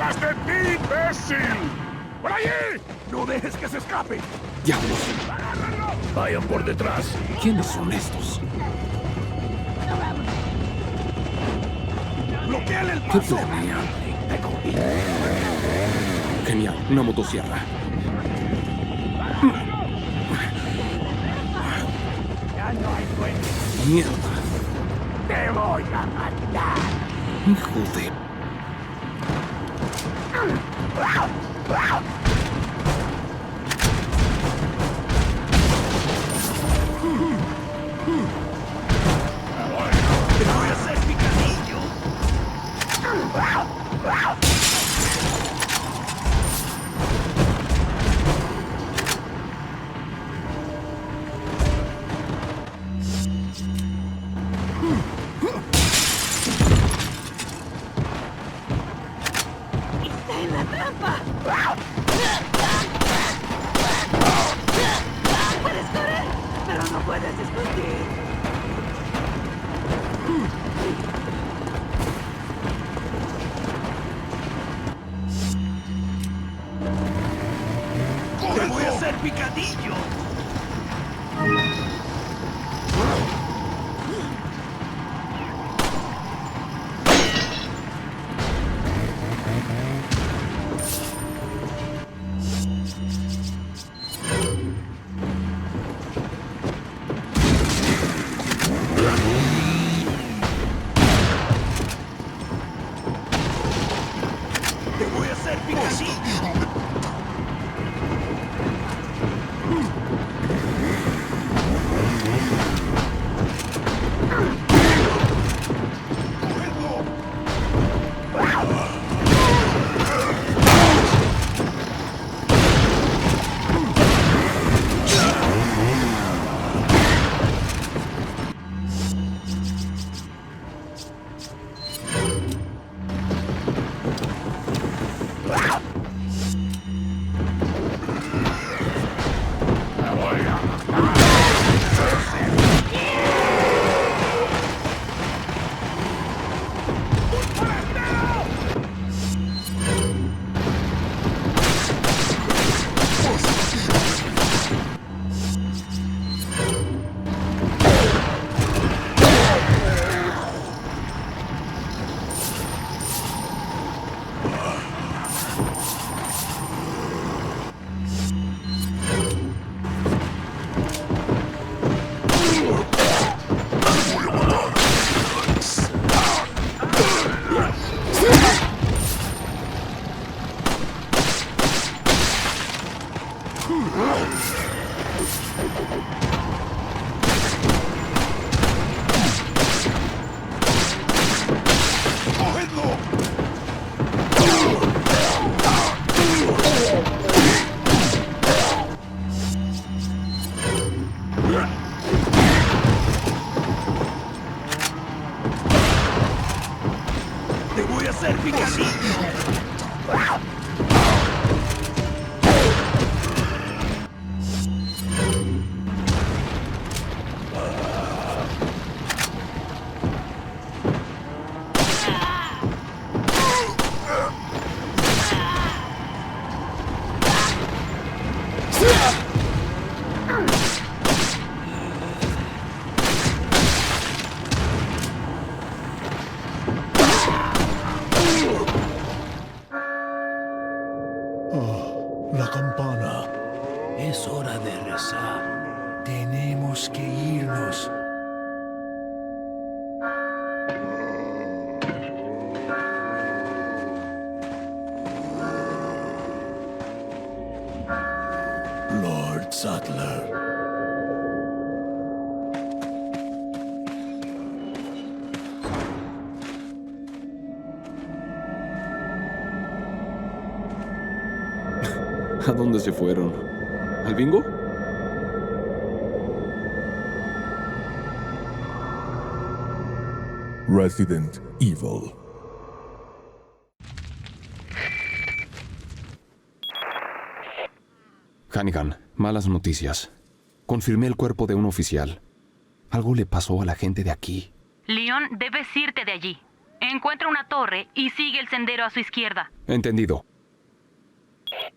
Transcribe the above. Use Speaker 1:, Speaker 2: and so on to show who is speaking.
Speaker 1: ¡Detrás de ti, imbécil! ¡Por allí! ¡No dejes que se escape!
Speaker 2: ¡Diablos!
Speaker 1: ¡Agárralo! Vayan por detrás.
Speaker 2: ¿Quiénes son estos?
Speaker 1: ¡Bloqueale el
Speaker 2: ¿Qué
Speaker 1: paso!
Speaker 2: planean? Genial, una motosierra.
Speaker 1: ¡Ya no hay dueño!
Speaker 2: ¡Mierda!
Speaker 1: ¡Te voy a matar!
Speaker 2: ¡Hijo de...
Speaker 1: ¡Te voy a hacer picadillo!
Speaker 3: ¡Está en la trampa! ¡Puedes correr! ¡Pero no puedes discutir!
Speaker 1: ¡Te voy a hacer picadillo! ¡Te voy a hacer picadillo! ¡Te voy a hacer picadillo!
Speaker 4: La campana. Es hora de rezar. Tenemos que irnos. Lord Sattler.
Speaker 2: ¿A dónde se fueron? ¿Al bingo?
Speaker 5: Resident Evil.
Speaker 2: Hannigan, malas noticias. Confirmé el cuerpo de un oficial. Algo le pasó a la gente de aquí.
Speaker 6: Leon, debes irte de allí. Encuentra una torre y sigue el sendero a su izquierda.
Speaker 2: Entendido.